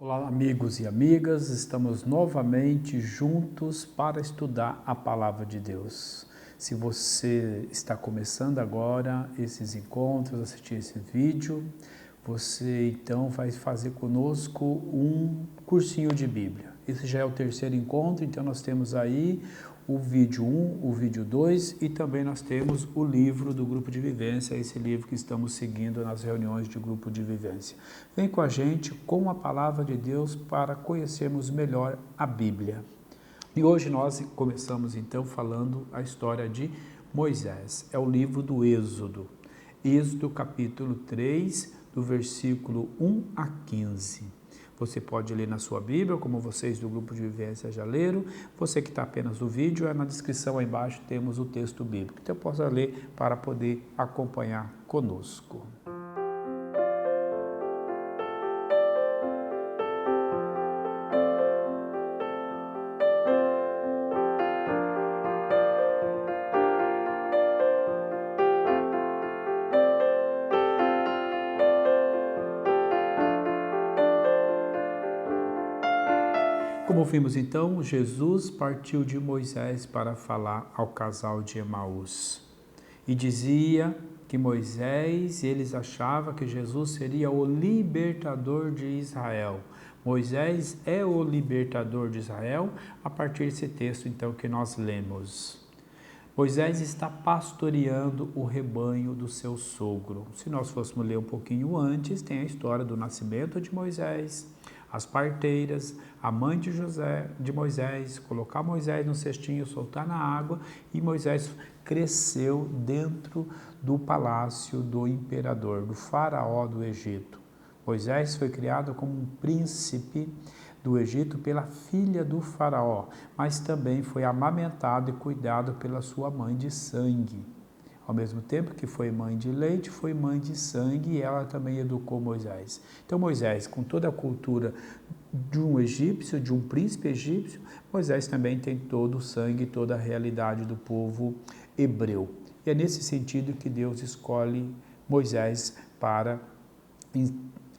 Olá, amigos e amigas, estamos novamente juntos para estudar a Palavra de Deus. Se você está começando agora esses encontros, assistir esse vídeo, você então vai fazer conosco um cursinho de Bíblia. Esse já é o terceiro encontro, então nós temos aí o vídeo 1, o vídeo 2 e também nós temos o livro do Grupo de Vivência, esse livro que estamos seguindo nas reuniões de Grupo de Vivência. Vem com a gente com a Palavra de Deus para conhecermos melhor a Bíblia. E hoje nós começamos então falando a história de Moisés, é o livro do Êxodo. Êxodo capítulo 3, do versículo 1 a 15. Você pode ler na sua Bíblia, como vocês do Grupo de Vivência já leram. Você que está apenas no vídeo, na descrição aí embaixo temos o texto bíblico. Então, possa ler para poder acompanhar conosco. Como vimos então, Jesus partiu de Moisés para falar ao casal de Emaús. E dizia que Moisés, eles achavam que Jesus seria o libertador de Israel. Moisés é o libertador de Israel, a partir desse texto então que nós lemos. Moisés está pastoreando o rebanho do seu sogro. Se nós fôssemos ler um pouquinho antes, tem a história do nascimento de Moisés, as parteiras, a mãe de Moisés, colocar Moisés no cestinho, soltar na água, e Moisés cresceu dentro do palácio do imperador, do faraó do Egito. Moisés foi criado como um príncipe do Egito pela filha do faraó, mas também foi amamentado e cuidado pela sua mãe de sangue. Ao mesmo tempo que foi mãe de leite, foi mãe de sangue, e ela também educou Moisés. Então Moisés, com toda a cultura de um egípcio, de um príncipe egípcio, Moisés também tem todo o sangue, toda a realidade do povo hebreu. E é nesse sentido que Deus escolhe Moisés para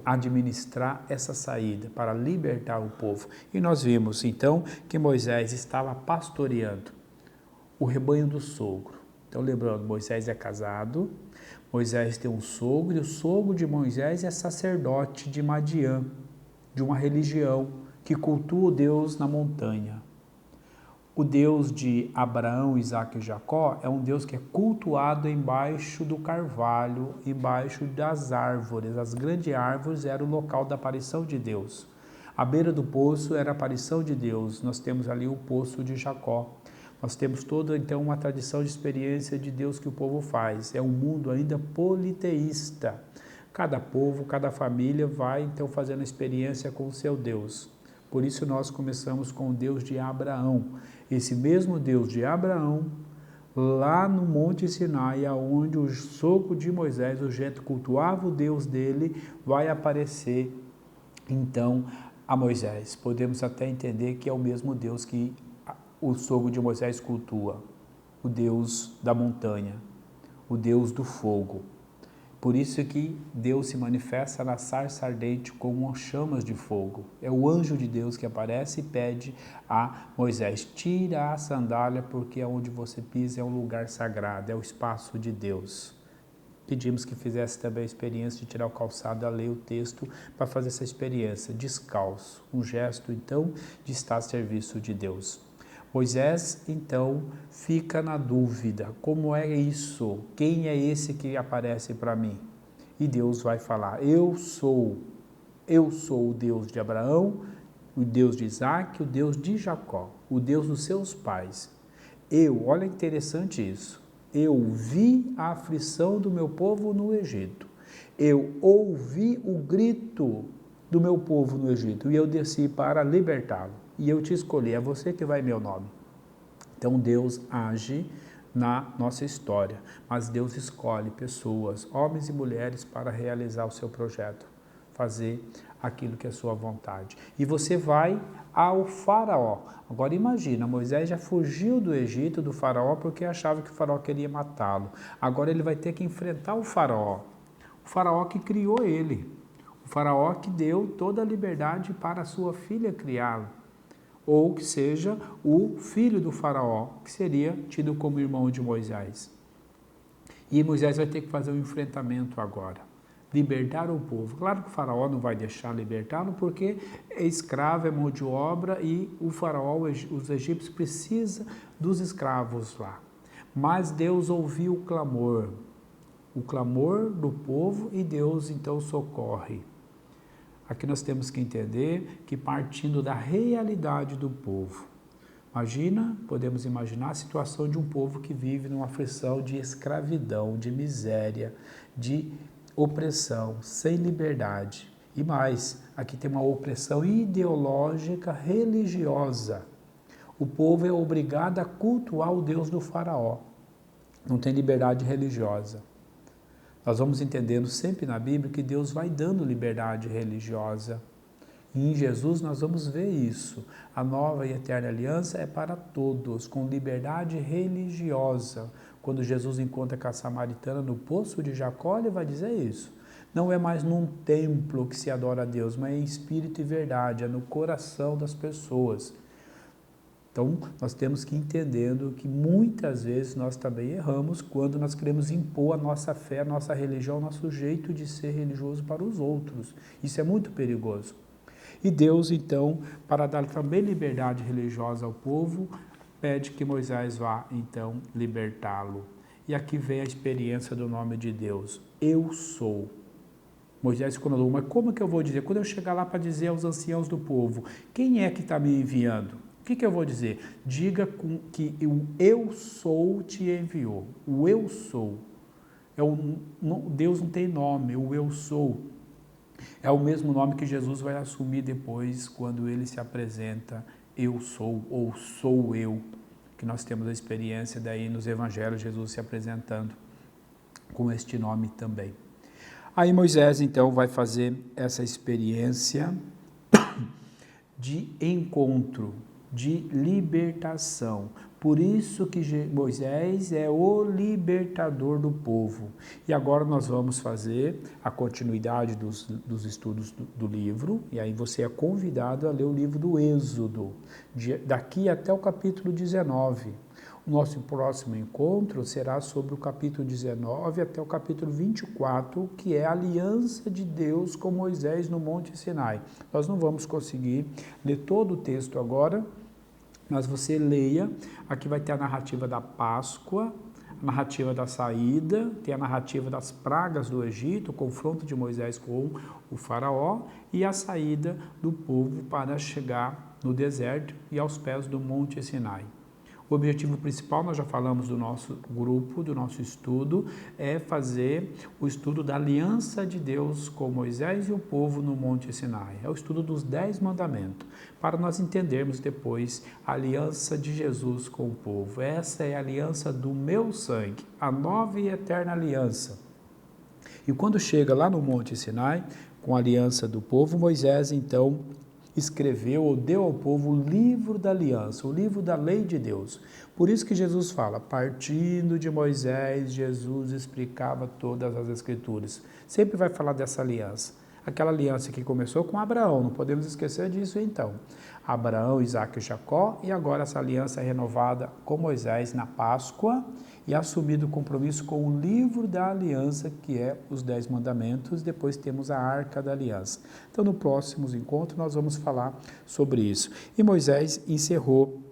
administrar essa saída, para libertar o povo. E nós vimos então que Moisés estava pastoreando o rebanho do sogro. Então, lembrando, Moisés é casado, Moisés tem um sogro, e o sogro de Moisés é sacerdote de Madiã, de uma religião que cultua o Deus na montanha. O Deus de Abraão, Isaque e Jacó é um Deus que é cultuado embaixo do carvalho, embaixo das árvores. As grandes árvores eram o local da aparição de Deus. À beira do poço era a aparição de Deus. Nós temos ali o poço de Jacó. Nós temos toda, então, uma tradição de experiência de Deus que o povo faz. É um mundo ainda politeísta. Cada povo, cada família vai, então, fazendo experiência com o seu Deus. Por isso nós começamos com o Deus de Abraão. Esse mesmo Deus de Abraão, lá no Monte Sinai, onde o sogro de Moisés, o jeito cultuava o Deus dele, vai aparecer, então, a Moisés. Podemos até entender que é o mesmo Deus que o sogro de Moisés cultua, o Deus da montanha, o Deus do fogo. Por isso que Deus se manifesta na sarça ardente como chamas de fogo. É o anjo de Deus que aparece e pede a Moisés: tira a sandália, porque onde você pisa é um lugar sagrado, é o espaço de Deus. Pedimos que fizesse também a experiência de tirar o calçado, a ler o texto, para fazer essa experiência, descalço. Um gesto, então, de estar a serviço de Deus. Moisés, então, fica na dúvida, como é isso? Quem é esse que aparece para mim? E Deus vai falar, eu sou o Deus de Abraão, o Deus de Isaque, o Deus de Jacó, o Deus dos seus pais. Olha interessante isso, eu vi a aflição do meu povo no Egito, eu ouvi o grito do meu povo no Egito, e eu desci para libertá-lo. E eu te escolhi, é você que vai meu nome. Então Deus age na nossa história, mas Deus escolhe pessoas, homens e mulheres, para realizar o seu projeto, fazer aquilo que é a sua vontade. E você vai ao faraó. Agora imagina, Moisés já fugiu do Egito, do faraó, porque achava que o faraó queria matá-lo. Agora ele vai ter que enfrentar o faraó que criou ele. faraó que deu toda a liberdade para a sua filha criá-lo, ou que seja o filho do faraó, que seria tido como irmão de Moisés. E Moisés vai ter que fazer um enfrentamento agora, libertar o povo. Claro que o faraó não vai deixar libertá-lo, porque é escravo, é mão de obra, e o faraó, os egípcios, precisam dos escravos lá. Mas Deus ouviu o clamor do povo, e Deus então socorre. Aqui nós temos que entender que, partindo da realidade do povo, podemos imaginar a situação de um povo que vive numa aflição de escravidão, de miséria, de opressão, sem liberdade. E mais, aqui tem uma opressão ideológica, religiosa. O povo é obrigado a cultuar o Deus do faraó. Não tem liberdade religiosa. Nós vamos entendendo sempre na Bíblia que Deus vai dando liberdade religiosa. E em Jesus nós vamos ver isso. A nova e eterna aliança é para todos, com liberdade religiosa. Quando Jesus encontra com a samaritana no poço de Jacó, ele vai dizer isso. Não é mais num templo que se adora a Deus, mas é em espírito e verdade, é no coração das pessoas. Então, nós temos que ir entendendo que muitas vezes nós também erramos quando nós queremos impor a nossa fé, a nossa religião, o nosso jeito de ser religioso para os outros. Isso é muito perigoso. E Deus, então, para dar também liberdade religiosa ao povo, pede que Moisés vá, então, libertá-lo. E aqui vem a experiência do nome de Deus. Eu sou. Moisés falou, mas como que eu vou dizer? Quando eu chegar lá para dizer aos anciãos do povo, quem é que está me enviando? O que eu vou dizer? Diga que o eu sou te enviou. O eu sou. Deus não tem nome, o eu sou. É o mesmo nome que Jesus vai assumir depois, quando ele se apresenta, eu sou, ou sou eu, que nós temos a experiência daí nos evangelhos, Jesus se apresentando com este nome também. Aí Moisés, então, vai fazer essa experiência de encontro, de libertação. Por isso que Moisés é o libertador do povo. E agora nós vamos fazer a continuidade dos estudos do livro, e aí você é convidado a ler o livro do Êxodo, daqui até o capítulo 19. O nosso próximo encontro será sobre o capítulo 19 até o capítulo 24, que é a aliança de Deus com Moisés no Monte Sinai. Nós não vamos conseguir ler todo o texto agora, mas você leia, aqui vai ter a narrativa da Páscoa, a narrativa da saída, tem a narrativa das pragas do Egito, o confronto de Moisés com o faraó e a saída do povo para chegar no deserto e aos pés do Monte Sinai. O objetivo principal, nós já falamos do nosso grupo, do nosso estudo, é fazer o estudo da aliança de Deus com Moisés e o povo no Monte Sinai. É o estudo dos 10 mandamentos, para nós entendermos depois a aliança de Jesus com o povo. Essa é a aliança do meu sangue, a nova e eterna aliança. E quando chega lá no Monte Sinai, com a aliança do povo, Moisés, então, escreveu ou deu ao povo o livro da aliança, o livro da lei de Deus. Por isso que Jesus fala, partindo de Moisés, Jesus explicava todas as escrituras. Sempre vai falar dessa aliança. Aquela aliança que começou com Abraão, não podemos esquecer disso então. Abraão, Isaque e Jacó, e agora essa aliança é renovada com Moisés na Páscoa e assumido o compromisso com o livro da aliança, que é os 10 mandamentos, depois temos a Arca da Aliança. Então, no próximo encontro, nós vamos falar sobre isso. E Moisés encerrou,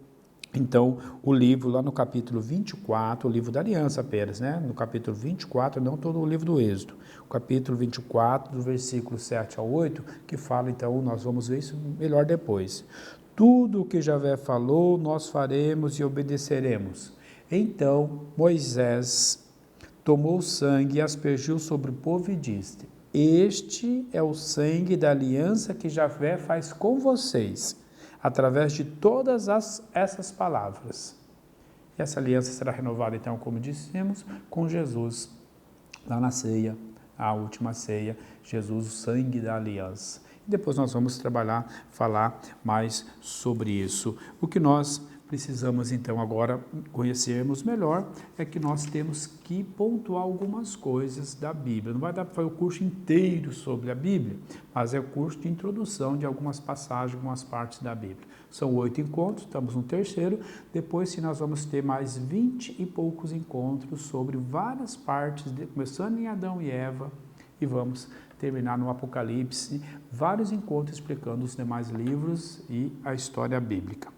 então, o livro lá no capítulo 24, o livro da aliança apenas, né? No capítulo 24, não todo o livro do Êxodo. O capítulo 24, do versículo 7 ao 8, que fala, então, nós vamos ver isso melhor depois. Tudo o que Javé falou, nós faremos e obedeceremos. Então, Moisés tomou o sangue e aspergiu sobre o povo e disse, este é o sangue da aliança que Javé faz com vocês, através de todas essas palavras. E essa aliança será renovada, então, como dissemos, com Jesus, lá na ceia, a última ceia, Jesus, o sangue da aliança. E depois nós vamos falar mais sobre isso. O que nós precisamos então agora conhecermos melhor, é que nós temos que pontuar algumas coisas da Bíblia. Não vai dar para fazer o curso inteiro sobre a Bíblia, mas é o curso de introdução de algumas passagens, algumas partes da Bíblia. São 8 encontros, estamos no terceiro, depois sim nós vamos ter mais 20 e poucos encontros sobre várias partes, começando em Adão e Eva, e vamos terminar no Apocalipse, vários encontros explicando os demais livros e a história bíblica.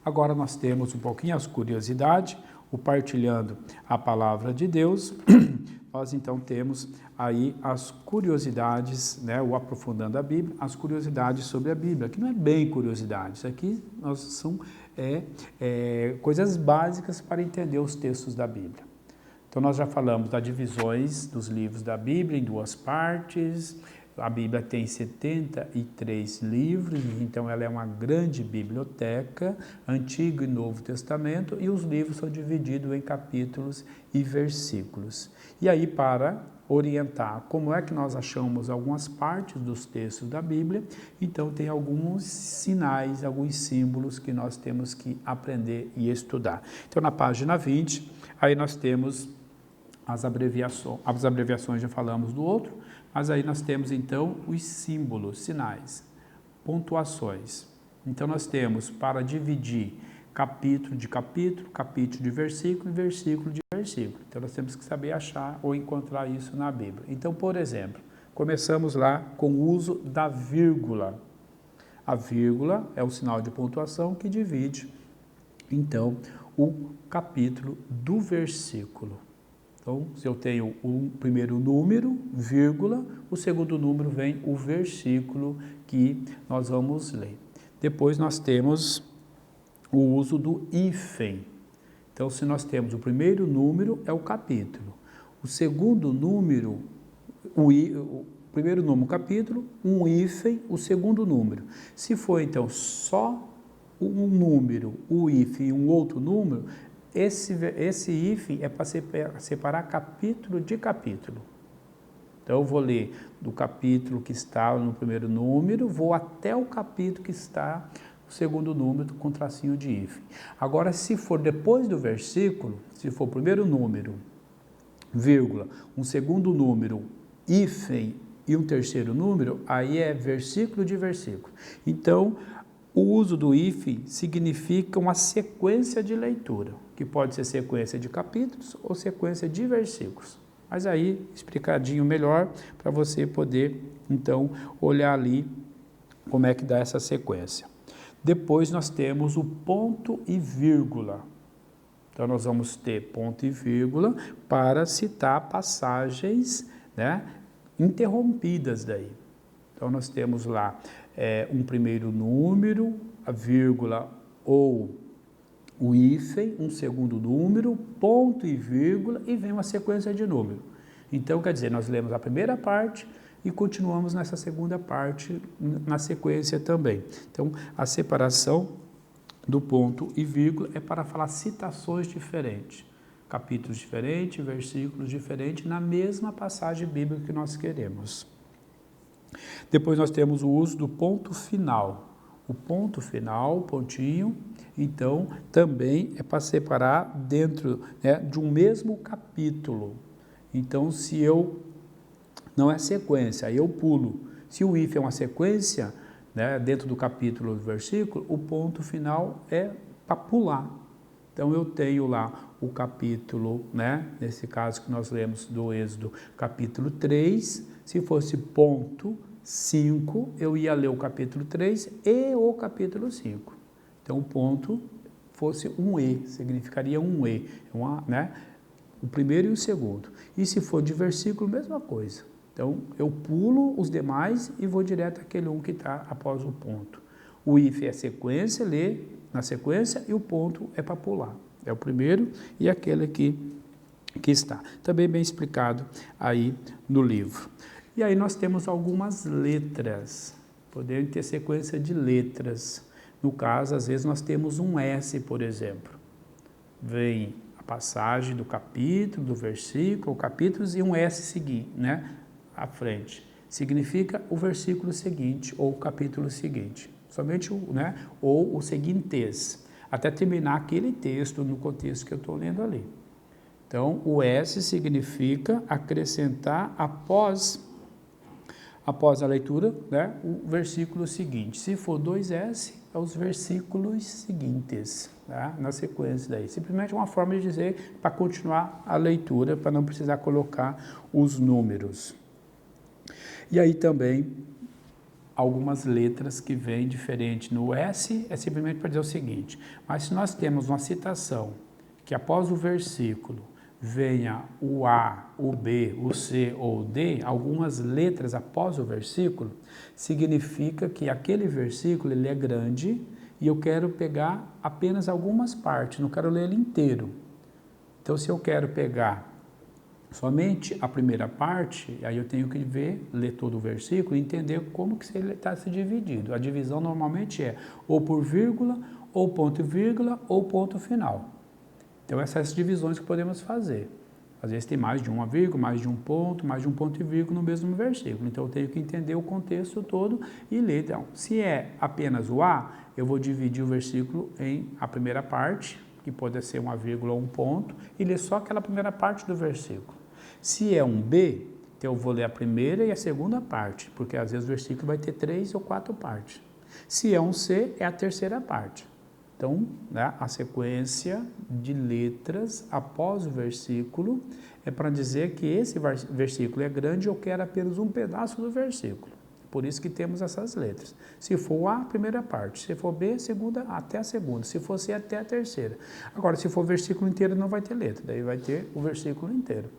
Agora nós temos um pouquinho as curiosidades, o partilhando a palavra de Deus. Nós então temos aí as curiosidades, né, o aprofundando a Bíblia, as curiosidades sobre a Bíblia, que não é bem curiosidades, aqui são coisas básicas para entender os textos da Bíblia. Então nós já falamos das divisões dos livros da Bíblia em 2 partes. A Bíblia tem 73 livros, então ela é uma grande biblioteca, Antigo e Novo Testamento, e os livros são divididos em capítulos e versículos. E aí, para orientar como é que nós achamos algumas partes dos textos da Bíblia, então tem alguns sinais, alguns símbolos que nós temos que aprender e estudar. Então, na página 20, aí nós temos as abreviações já falamos do outro, mas aí nós temos então os símbolos, sinais, pontuações. Então nós temos para dividir capítulo de capítulo, capítulo de versículo e versículo de versículo. Então nós temos que saber achar ou encontrar isso na Bíblia. Então, por exemplo, começamos lá com o uso da vírgula. A vírgula é o sinal de pontuação que divide então o capítulo do versículo. Então, se eu tenho o primeiro número, vírgula, o segundo número vem o versículo que nós vamos ler. Depois nós temos o uso do hífen. Então, se nós temos o primeiro número, é o capítulo. O segundo número, o primeiro número, capítulo, um hífen, o segundo número. Se for, então, só um número, o hífen e um outro número, esse hífen é para separar capítulo de capítulo. Então, eu vou ler do capítulo que está no primeiro número, vou até o capítulo que está no segundo número, com tracinho de hífen. Agora, se for depois do versículo, se for o primeiro número, vírgula, um segundo número, hífen e um terceiro número, aí é versículo de versículo. Então, o uso do hífen significa uma sequência de leitura, que pode ser sequência de capítulos ou sequência de versículos. Mas aí, explicadinho melhor, para você poder, então, olhar ali como é que dá essa sequência. Depois nós temos o ponto e vírgula. Então, nós vamos ter ponto e vírgula para citar passagens, né, interrompidas daí. Então, nós temos lá um primeiro número, a vírgula ou o hífen, um segundo número, ponto e vírgula, e vem uma sequência de número. Então, quer dizer, nós lemos a primeira parte e continuamos nessa segunda parte, na sequência também. Então, a separação do ponto e vírgula é para falar citações diferentes, capítulos diferentes, versículos diferentes, na mesma passagem bíblica que nós queremos. Depois nós temos o uso do ponto final. O ponto final, pontinho, então, também é para separar dentro, né, de um mesmo capítulo. Então, se eu não é sequência, aí eu pulo. Se o hífen é uma sequência, né, dentro do capítulo do versículo, o ponto final é para pular. Então, eu tenho lá o capítulo, né, nesse caso que nós lemos do Êxodo, capítulo 3, se fosse ponto 5, eu ia ler o capítulo 3 e o capítulo 5. Então, o ponto fosse um E, significaria um E, né, o primeiro e o segundo. E se for de versículo, mesma coisa. Então, eu pulo os demais e vou direto àquele um que está após o ponto. O hífen é sequência, lê na sequência, e o ponto é para pular. É o primeiro e aquele que está. Também bem explicado aí no livro. E aí nós temos algumas letras, podemos ter sequência de letras. No caso, às vezes nós temos um S, por exemplo. Vem a passagem do capítulo, do versículo, capítulos e um S seguinte, né, à frente. Significa o versículo seguinte ou o capítulo seguinte. Somente o, né, ou o seguintes. até terminar aquele texto no contexto que eu estou lendo ali. Então, o S significa acrescentar após a leitura, né, o versículo seguinte. Se for 2S, é os versículos seguintes, tá? Na sequência daí. Simplesmente uma forma de dizer para continuar a leitura, para não precisar colocar os números. E aí também algumas letras que vêm diferente. No S é simplesmente para dizer o seguinte, mas se nós temos uma citação que após o versículo venha o A, o B, o C ou o D, algumas letras após o versículo, significa que aquele versículo ele é grande e eu quero pegar apenas algumas partes, não quero ler ele inteiro. Então, se eu quero pegar somente a primeira parte, aí eu tenho que ler todo o versículo e entender como que ele está se dividido. A divisão normalmente é ou por vírgula, ou ponto e vírgula, ou ponto final. Então, essas divisões que podemos fazer. Às vezes tem mais de uma vírgula, mais de um ponto e vírgula no mesmo versículo. Então, eu tenho que entender o contexto todo e ler. Então, se é apenas o A, eu vou dividir o versículo em a primeira parte, que pode ser uma vírgula ou um ponto, e ler só aquela primeira parte do versículo. Se é um B, então eu vou ler a primeira e a segunda parte, porque às vezes o versículo vai ter 3 ou 4 partes. Se é um C, é a terceira parte. Então, né, a sequência de letras após o versículo é para dizer que esse versículo é grande e eu quero apenas um pedaço do versículo. Por isso que temos essas letras. Se for A, a primeira parte. Se for B, segunda, até a segunda. Se for C, até a terceira. Agora, se for o versículo inteiro, não vai ter letra. Daí vai ter o versículo inteiro.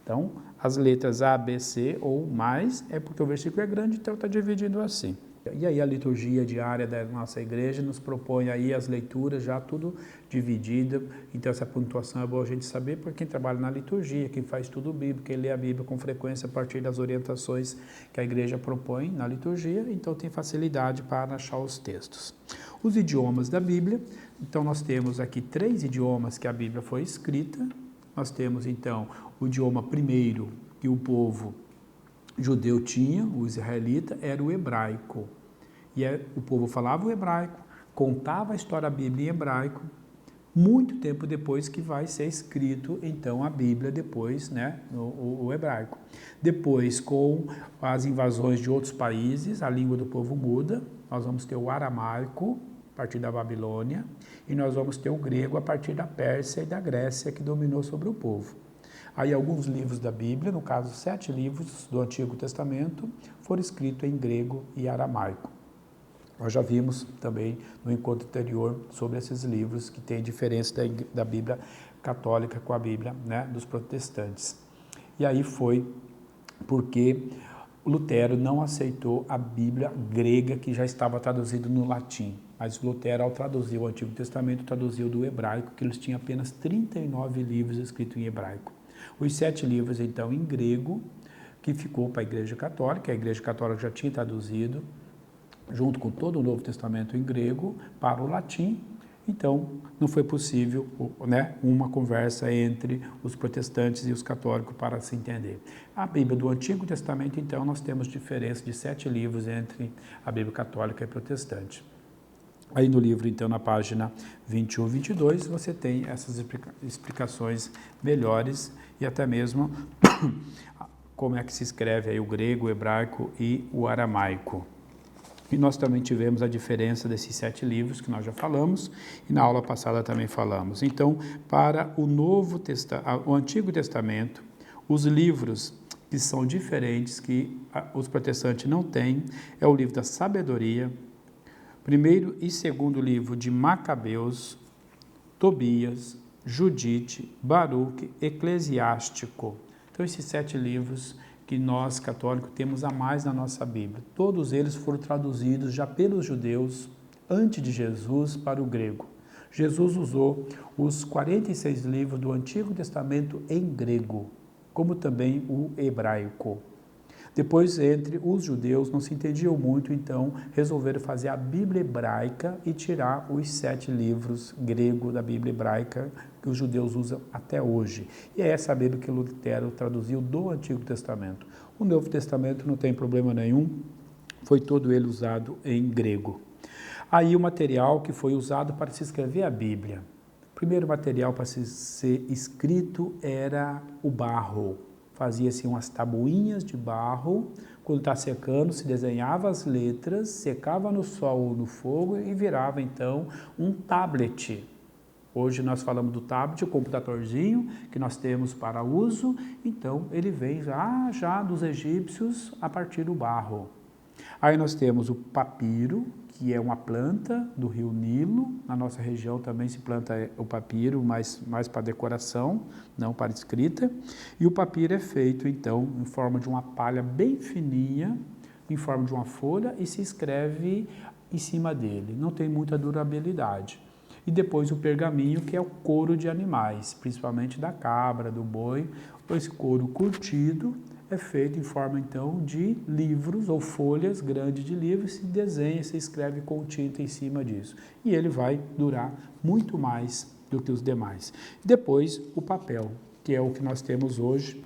Então, as letras A, B, C ou mais é porque o versículo é grande, então está dividido assim. E aí a liturgia diária da nossa igreja nos propõe aí as leituras já tudo dividido, então essa pontuação é boa a gente saber para quem trabalha na liturgia, quem faz tudo bíblico, quem lê a Bíblia com frequência a partir das orientações que a igreja propõe na liturgia, então tem facilidade para achar os textos. Os idiomas da Bíblia, então nós temos aqui 3 idiomas que a Bíblia foi escrita, nós temos então o idioma primeiro que o povo judeu tinha, o israelita, era o hebraico. E o povo falava o hebraico, contava a história da Bíblia em hebraico, muito tempo depois que vai ser escrito, então, a Bíblia depois, né, o hebraico. Depois, com as invasões de outros países, a língua do povo muda, nós vamos ter o aramaico, a partir da Babilônia, e nós vamos ter o grego a partir da Pérsia e da Grécia, que dominou sobre o povo. Aí alguns livros da Bíblia, no caso 7 livros do Antigo Testamento, foram escritos em grego e aramaico. Nós já vimos também no encontro anterior sobre esses livros que têm diferença da Bíblia católica com a Bíblia, né, dos protestantes. E aí foi porque Lutero não aceitou a Bíblia grega que já estava traduzida no latim. Mas Lutero, ao traduzir o Antigo Testamento, traduziu do hebraico, que eles tinham apenas 39 livros escritos em hebraico. Os 7 livros, então, em grego, que ficou para a Igreja Católica. A Igreja Católica já tinha traduzido, junto com todo o Novo Testamento em grego, para o latim. Então, não foi possível, né, uma conversa entre os protestantes e os católicos para se entender. A Bíblia do Antigo Testamento, então, nós temos diferença de 7 livros entre a Bíblia católica e protestante. Aí no livro, então, na página 21 e 22, você tem essas explicações melhores e até mesmo como é que se escreve aí o grego, o hebraico e o aramaico. E nós também tivemos a diferença desses 7 livros que nós já falamos e na aula passada também falamos. Então, para o Antigo Testamento, os livros que são diferentes, que os protestantes não têm, é o livro da sabedoria, primeiro e segundo livro de Macabeus, Tobias, Judite, Baruque, Eclesiástico. Então, esses 7 livros que nós, católicos, temos a mais na nossa Bíblia. Todos eles foram traduzidos já pelos judeus, antes de Jesus, para o grego. Jesus usou os 46 livros do Antigo Testamento em grego, como também o hebraico. Depois, entre os judeus, não se entendiam muito, então resolveram fazer a Bíblia hebraica e tirar os 7 livros gregos da Bíblia hebraica que os judeus usam até hoje. E é essa a Bíblia que Lutero traduziu do Antigo Testamento. O Novo Testamento não tem problema nenhum, foi todo ele usado em grego. Aí o material que foi usado para se escrever a Bíblia. O primeiro material para ser escrito era o barro. Fazia-se umas tabuinhas de barro, quando está secando se desenhava as letras, secava no sol ou no fogo e virava então um tablet. Hoje nós falamos do tablet, o computadorzinho que nós temos para uso, então ele vem já dos egípcios a partir do barro. Aí nós temos o papiro, que é uma planta do rio Nilo. Na nossa região também se planta o papiro, mais para decoração, não para escrita. E o papiro é feito, então, em forma de uma palha bem fininha, em forma de uma folha, e se escreve em cima dele. Não tem muita durabilidade. E depois o pergaminho, que é o couro de animais, principalmente da cabra, do boi. Esse couro curtido é feito em forma, então, de livros ou folhas grandes de livros, se desenha, se escreve com tinta em cima disso. E ele vai durar muito mais do que os demais. Depois, o papel, que é o que nós temos hoje,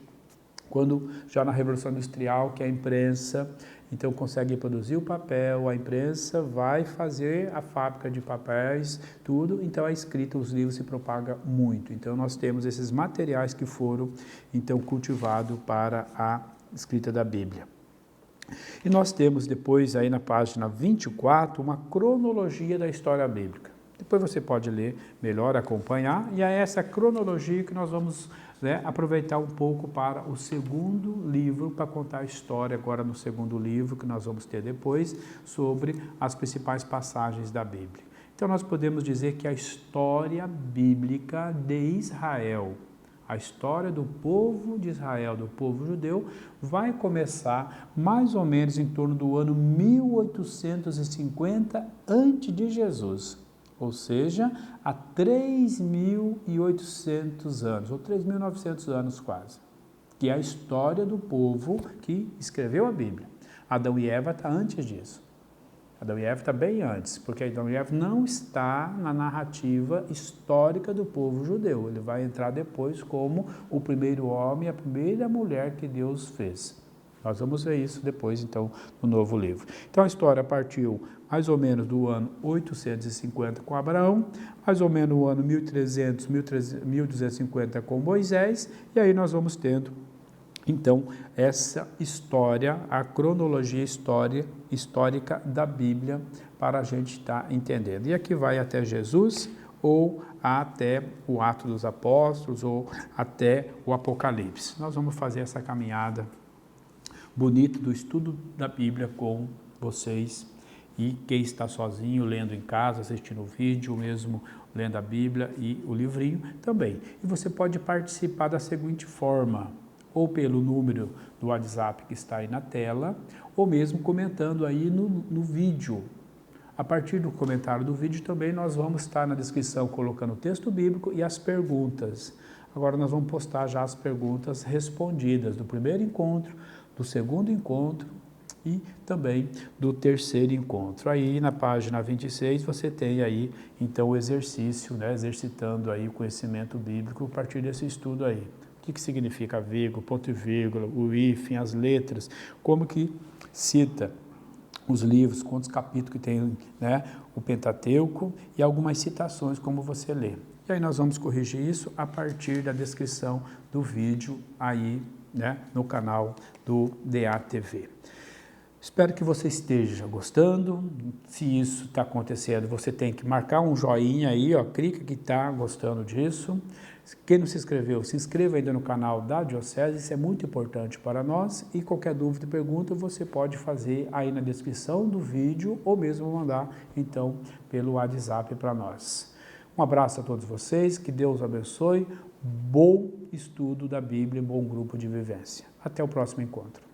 quando já na Revolução Industrial, que é a imprensa, então consegue produzir o papel, a imprensa vai fazer a fábrica de papéis, tudo, então a escrita, os livros se propaga muito. Então nós temos esses materiais que foram então cultivados para a escrita da Bíblia. E nós temos depois aí na página 24 uma cronologia da história bíblica. Depois você pode ler melhor, acompanhar, e é essa cronologia que nós vamos aproveitar um pouco para o segundo livro, para contar a história agora no segundo livro, que nós vamos ter depois, sobre as principais passagens da Bíblia. Então nós podemos dizer que a história bíblica de Israel, a história do povo de Israel, do povo judeu, vai começar mais ou menos em torno do ano 1850 a.C., ou seja, há 3.800 anos, ou 3.900 anos quase, que é a história do povo que escreveu a Bíblia. Adão e Eva está antes disso. Adão e Eva está bem antes, porque Adão e Eva não está na narrativa histórica do povo judeu. Ele vai entrar depois como o primeiro homem e a primeira mulher que Deus fez. Nós vamos ver isso depois, então, no novo livro. Então, a história partiu mais ou menos do ano 850 com Abraão, mais ou menos no ano 1250 com Moisés, e aí nós vamos tendo, então, essa história, a cronologia histórica da Bíblia, para a gente estar entendendo. E aqui vai até Jesus, ou até o Ato dos Apóstolos, ou até o Apocalipse. Nós vamos fazer essa caminhada bonito do estudo da Bíblia com vocês, e quem está sozinho, lendo em casa, assistindo o vídeo, ou mesmo lendo a Bíblia e o livrinho também. E você pode participar da seguinte forma, ou pelo número do WhatsApp que está aí na tela, ou mesmo comentando aí no vídeo. A partir do comentário do vídeo também nós vamos estar na descrição colocando o texto bíblico e as perguntas. Agora nós vamos postar já as perguntas respondidas do primeiro encontro, do segundo encontro e também do terceiro encontro. Aí na página 26 você tem aí então o exercício, exercitando aí o conhecimento bíblico a partir desse estudo aí. O que significa vírgula, ponto e vírgula, o hífen, as letras, como que cita os livros, quantos capítulos que tem o Pentateuco e algumas citações como você lê. E aí nós vamos corrigir isso a partir da descrição do vídeo aí, no canal do DATV. Espero que você esteja gostando. Se isso está acontecendo, você tem que marcar um joinha aí, clica que está gostando disso. Quem não se inscreveu, se inscreva ainda no canal da Diocese, isso é muito importante para nós. E qualquer dúvida e pergunta você pode fazer aí na descrição do vídeo ou mesmo mandar então pelo WhatsApp para nós. Um abraço a todos vocês, que Deus abençoe, bom estudo da Bíblia e bom grupo de vivência. Até o próximo encontro.